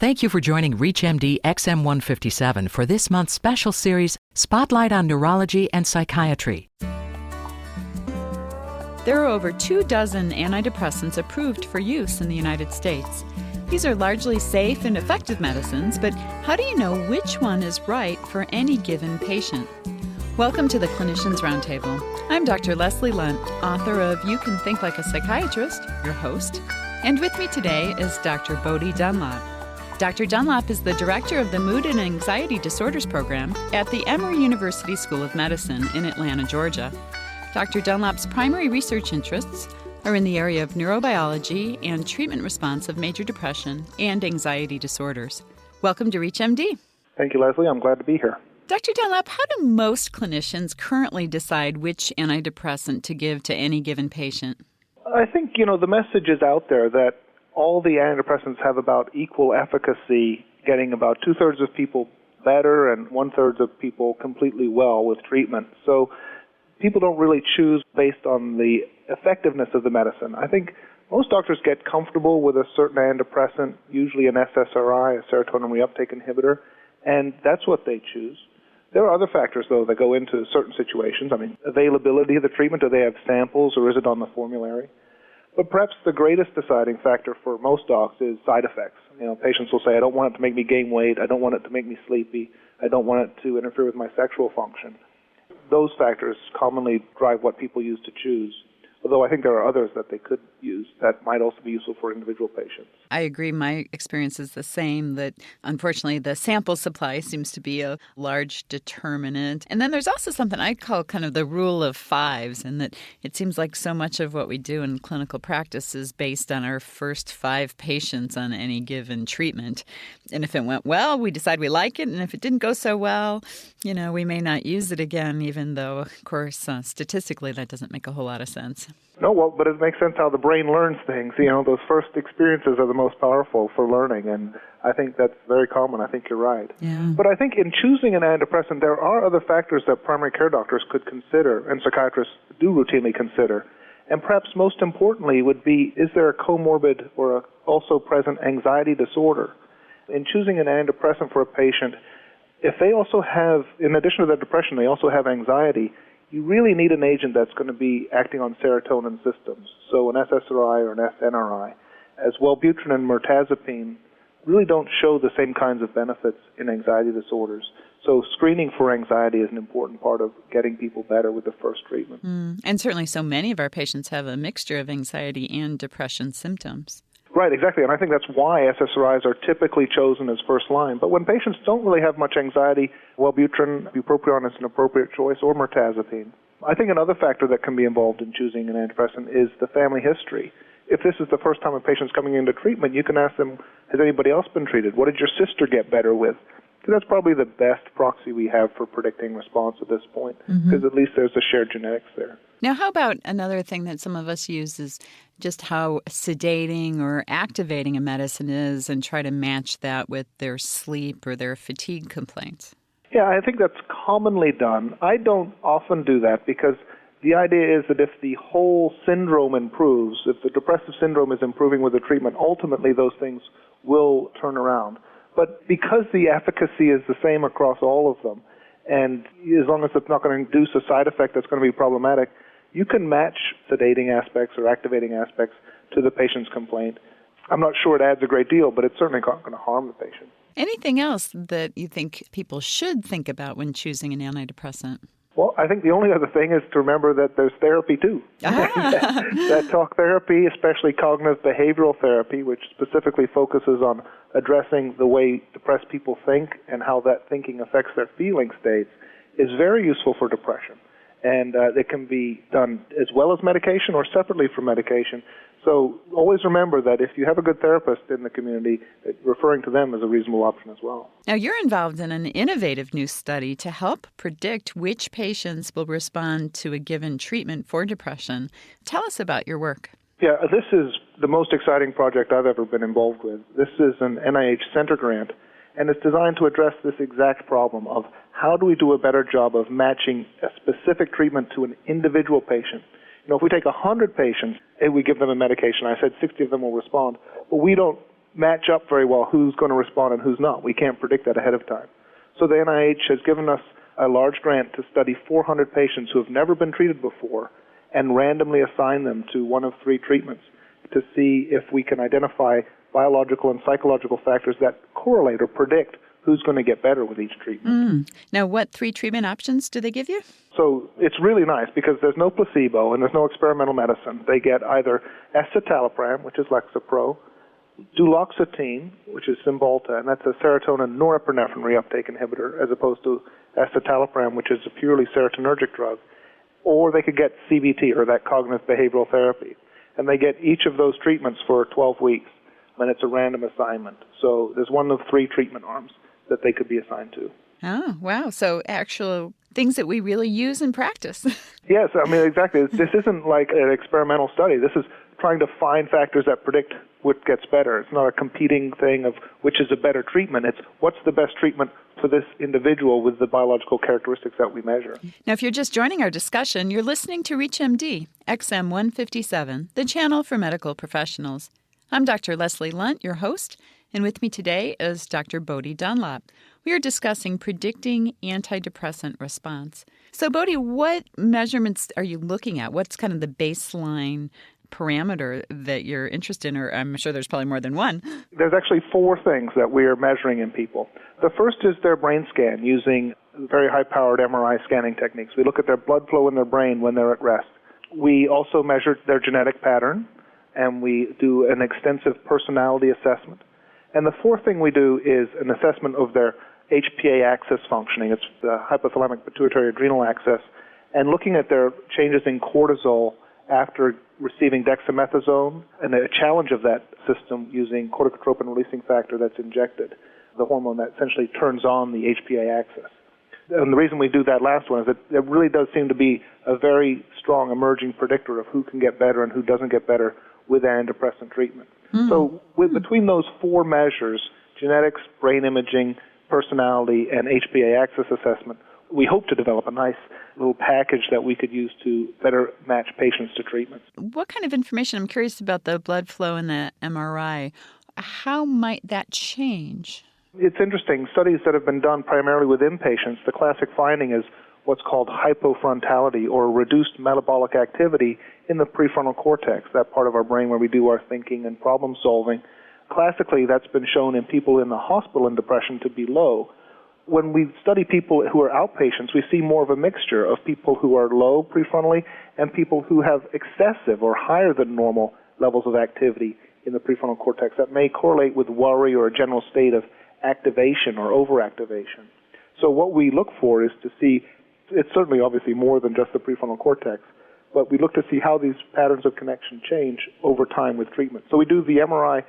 Thank you for joining ReachMD XM157 for this month's special series, Spotlight on Neurology and Psychiatry. There are over 24 antidepressants approved for use in the United States. These are largely safe and effective medicines, but how do you know which one is right for any given patient? Welcome to the Clinicians Roundtable. I'm Dr. Leslie Lundt, author of You Can Think Like a Psychiatrist, your host. And with me today is Dr. Boadie Dunlop. Dr. Dunlop is the director of the Mood and Anxiety Disorders Program at the Emory University School of Medicine in Atlanta, Georgia. Dr. Dunlop's primary research interests are in the area of neurobiology and treatment response of major depression and anxiety disorders. Welcome to ReachMD. Thank you, Leslie. I'm glad to be here. Dr. Dunlop, how do most clinicians currently decide which antidepressant to give to any given patient? I think, the message is out there that all the antidepressants have about equal efficacy, getting about 2/3 of people better and 1/3 of people completely well with treatment. So people don't really choose based on the effectiveness of the medicine. I think most doctors get comfortable with a certain antidepressant, usually an SSRI, a serotonin reuptake inhibitor, and that's what they choose. There are other factors, though, that go into certain situations. Availability of the treatment, do they have samples or is it on the formulary? But perhaps the greatest deciding factor for most docs is side effects. Patients will say, I don't want it to make me gain weight, I don't want it to make me sleepy, I don't want it to interfere with my sexual function. Those factors commonly drive what people use to choose, although I think there are others that they could use that might also be useful for individual patients. I agree. My experience is the same, that unfortunately the sample supply seems to be a large determinant. And then there's also something I call kind of the rule of fives, and that it seems like so much of what we do in clinical practice is based on our first 5 patients on any given treatment. And if it went well, we decide we like it. And if it didn't go so well, we may not use it again, even though, of course, statistically that doesn't make a whole lot of sense. No, well, but it makes sense how the brain learns things. Those first experiences are the most powerful for learning, and I think that's very common. I think you're right. Yeah. But I think in choosing an antidepressant, there are other factors that primary care doctors could consider, and psychiatrists do routinely consider. And perhaps most importantly would be, is there a comorbid or a also present anxiety disorder? In choosing an antidepressant for a patient, if they also have, in addition to their depression, they also have anxiety, you really need an agent that's going to be acting on serotonin systems, so an SSRI or an SNRI. As Wellbutrin and mirtazapine really don't show the same kinds of benefits in anxiety disorders. So screening for anxiety is an important part of getting people better with the first treatment. And certainly so many of our patients have a mixture of anxiety and depression symptoms. Right, exactly, and I think that's why SSRIs are typically chosen as first line. But when patients don't really have much anxiety, Wellbutrin, bupropion is an appropriate choice, or mirtazapine. I think another factor that can be involved in choosing an antidepressant is the family history. If this is the first time a patient's coming into treatment, you can ask them, has anybody else been treated? What did your sister get better with? Because that's probably the best proxy we have for predicting response at this point, because at least there's a shared genetics there. Now, how about another thing that some of us use is just how sedating or activating a medicine is, and try to match that with their sleep or their fatigue complaints? Yeah, I think that's commonly done. I don't often do that because the idea is that if the whole syndrome improves, if the depressive syndrome is improving with the treatment, ultimately those things will turn around. But because the efficacy is the same across all of them, and as long as it's not going to induce a side effect that's going to be problematic, you can match sedating aspects or activating aspects to the patient's complaint. I'm not sure it adds a great deal, but it's certainly not going to harm the patient. Anything else that you think people should think about when choosing an antidepressant? Well, I think the only other thing is to remember that there's therapy too. That talk therapy, especially cognitive behavioral therapy, which specifically focuses on addressing the way depressed people think and how that thinking affects their feeling states, is very useful for depression. And it can be done as well as medication or separately from medication. So always remember that if you have a good therapist in the community, referring to them is a reasonable option as well. Now, you're involved in an innovative new study to help predict which patients will respond to a given treatment for depression. Tell us about your work. Yeah, this is the most exciting project I've ever been involved with. This is an NIH Center grant, and it's designed to address this exact problem of how do we do a better job of matching a specific treatment to an individual patient. If we take 100 patients and we give them a medication, I said 60 of them will respond, but we don't match up very well who's going to respond and who's not. We can't predict that ahead of time. So the NIH has given us a large grant to study 400 patients who have never been treated before and randomly assign them to one of 3 treatments to see if we can identify biological and psychological factors that correlate or predict who's going to get better with each treatment. Now, what 3 treatment options do they give you? So it's really nice because there's no placebo and there's no experimental medicine. They get either escitalopram, which is Lexapro, duloxetine, which is Cymbalta, and that's a serotonin norepinephrine reuptake inhibitor, as opposed to escitalopram, which is a purely serotonergic drug. Or they could get CBT, or that cognitive behavioral therapy. And they get each of those treatments for 12 weeks, and it's a random assignment. So there's one of 3 treatment arms that they could be assigned to. Oh, wow. So actual things that we really use in practice. Yes, I mean, exactly. This isn't like an experimental study. This is trying to find factors that predict what gets better. It's not a competing thing of which is a better treatment. It's what's the best treatment for this individual with the biological characteristics that we measure. Now, if you're just joining our discussion, you're listening to ReachMD, XM 157, the channel for medical professionals. I'm Dr. Leslie Lundt, your host, and with me today is Dr. Boadie Dunlop. We are discussing predicting antidepressant response. So, Boadie, what measurements are you looking at? What's kind of the baseline parameter that you're interested in, or I'm sure there's probably more than one? There's actually 4 things that we are measuring in people. The first is their brain scan using very high-powered MRI scanning techniques. We look at their blood flow in their brain when they're at rest. We also measure their genetic pattern, and we do an extensive personality assessment. And the 4th thing we do is an assessment of their HPA axis functioning. It's the hypothalamic pituitary adrenal axis, and looking at their changes in cortisol after receiving dexamethasone, and a challenge of that system using corticotropin-releasing factor that's injected, the hormone that essentially turns on the HPA axis. And the reason we do that last one is that it really does seem to be a very strong emerging predictor of who can get better and who doesn't get better with antidepressant treatment. So between those 4 measures, genetics, brain imaging, personality, and HPA axis assessment, we hope to develop a nice little package that we could use to better match patients to treatment. What kind of information? I'm curious about the blood flow and the MRI. How might that change? It's interesting. Studies that have been done primarily with inpatients, the classic finding is what's called hypofrontality, or reduced metabolic activity in the prefrontal cortex, that part of our brain where we do our thinking and problem solving. Classically, that's been shown in people in the hospital in depression to be low. When we study people who are outpatients, we see more of a mixture of people who are low prefrontally and people who have excessive or higher than normal levels of activity in the prefrontal cortex that may correlate with worry or a general state of activation or overactivation. So what we look for is to see, it's certainly obviously more than just the prefrontal cortex, but we look to see how these patterns of connection change over time with treatment. So we do the MRI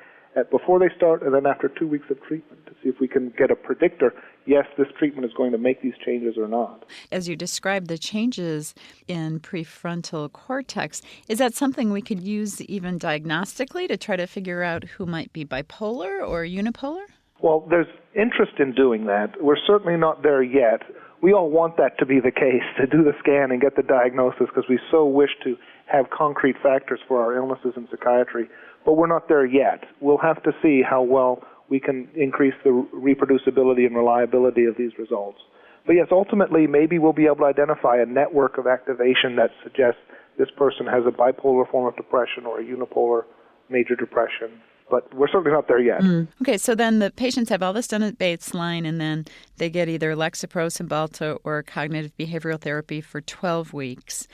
before they start and then after 2 weeks of treatment to see if we can get a predictor, yes, this treatment is going to make these changes or not. As you described the changes in prefrontal cortex, is that something we could use even diagnostically to try to figure out who might be bipolar or unipolar? Well, there's interest in doing that. We're certainly not there yet. We all want that to be the case, to do the scan and get the diagnosis, because we so wish to have concrete factors for our illnesses in psychiatry. But we're not there yet. We'll have to see how well we can increase the reproducibility and reliability of these results. But yes, ultimately, maybe we'll be able to identify a network of activation that suggests this person has a bipolar form of depression or a unipolar major depression. But we're certainly not there yet. Okay, so then the patients have all this done at baseline, and then they get either Lexapro, Cymbalta, or cognitive behavioral therapy for 12 weeks.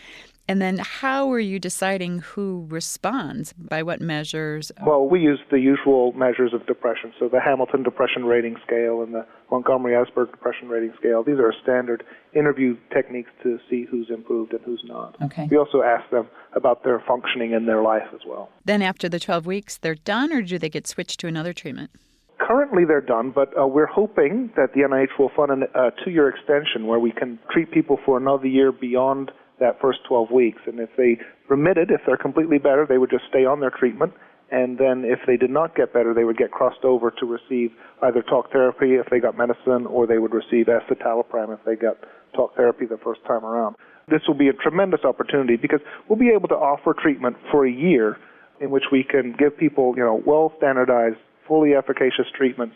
And then how are you deciding who responds? By what measures? Well, we use the usual measures of depression, so the Hamilton Depression Rating Scale and the Montgomery-Åsberg Depression Rating Scale. These are standard interview techniques to see who's improved and who's not. Okay. We also ask them about their functioning in their life as well. Then after the 12 weeks, they're done, or do they get switched to another treatment? Currently, they're done, but we're hoping that the NIH will fund a 2-year extension where we can treat people for another year beyond that first 12 weeks. And if they remitted, if they're completely better, they would just stay on their treatment. And then if they did not get better, they would get crossed over to receive either talk therapy if they got medicine, or they would receive escitalopram if they got talk therapy the first time around. This will be a tremendous opportunity because we'll be able to offer treatment for a year in which we can give people, well-standardized fully efficacious treatments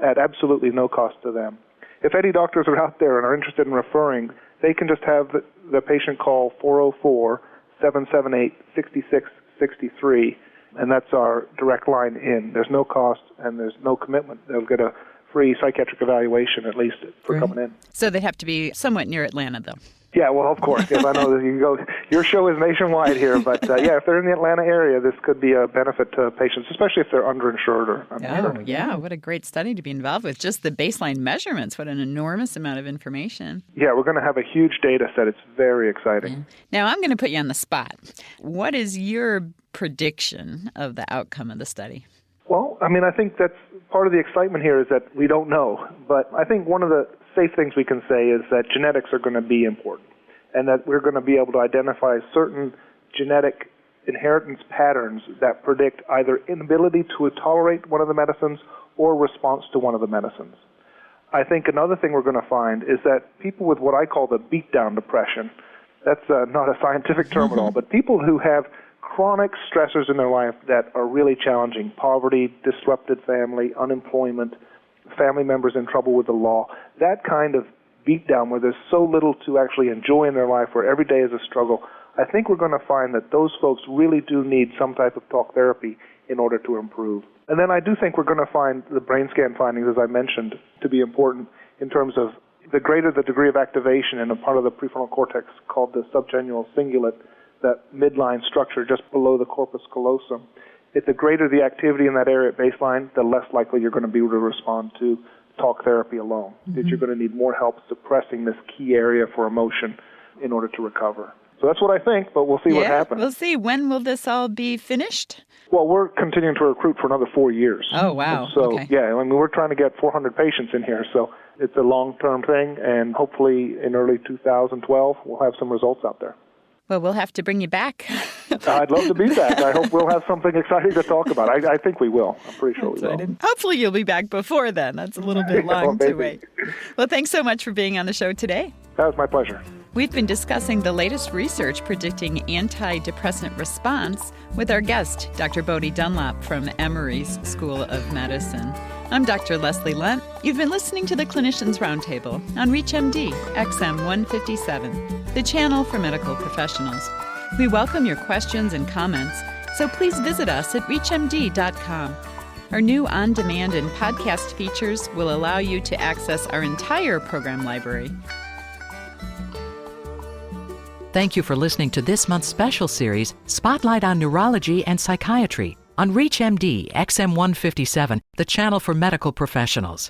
at absolutely no cost to them. If any doctors are out there and are interested in referring, they can just have the patient call 404-778-6663, and that's our direct line in. There's no cost and there's no commitment. They'll get a free psychiatric evaluation at least for coming in. So they'd have to be somewhat near Atlanta, though. Yeah, well, of course. Yes, I know that you go. Your show is nationwide here, but yeah, if they're in the Atlanta area, this could be a benefit to patients, especially if they're underinsured or uninsured. Oh, yeah. What a great study to be involved with. Just the baseline measurements. What an enormous amount of information. Yeah, we're going to have a huge data set. It's very exciting. Yeah. Now, I'm going to put you on the spot. What is your prediction of the outcome of the study? Well, I mean, I think that's part of the excitement here is that we don't know. But I think one of the safe things we can say is that genetics are going to be important and that we're going to be able to identify certain genetic inheritance patterns that predict either inability to tolerate one of the medicines or response to one of the medicines. I think another thing we're going to find is that people with what I call the beatdown depression, that's not a scientific term at all, but people who have chronic stressors in their life that are really challenging, poverty, disrupted family, unemployment, family members in trouble with the law, that kind of beatdown where there's so little to actually enjoy in their life, where every day is a struggle, I think we're going to find that those folks really do need some type of talk therapy in order to improve. And then I do think we're going to find the brain scan findings, as I mentioned, to be important in terms of the greater the degree of activation in a part of the prefrontal cortex called the subgenual cingulate, that midline structure just below the corpus callosum. If the greater the activity in that area at baseline, the less likely you're going to be able to respond to talk therapy alone. That you're going to need more help suppressing this key area for emotion in order to recover. So that's what I think, but we'll see what happens. We'll see. When will this all be finished? Well, we're continuing to recruit for another 4 years. Oh, wow. So, okay. yeah, I mean, we're trying to get 400 patients in here, so it's a long-term thing, and hopefully in early 2012 we'll have some results out there. Well, we'll have to bring you back. I'd love to be back. I hope we'll have something exciting to talk about. I think we will. I'm pretty sure we will. Hopefully you'll be back before then. That's a little bit long to wait. Well, thanks so much for being on the show today. That was my pleasure. We've been discussing the latest research predicting antidepressant response with our guest, Dr. Boadie Dunlop from Emory's School of Medicine. I'm Dr. Leslie Lundt. You've been listening to the Clinicians Roundtable on ReachMD XM 157, the channel for medical professionals. We welcome your questions and comments, so please visit us at reachmd.com. Our new on-demand and podcast features will allow you to access our entire program library. Thank you for listening to this month's special series, Spotlight on Neurology and Psychiatry, on ReachMD XM 157, the channel for medical professionals.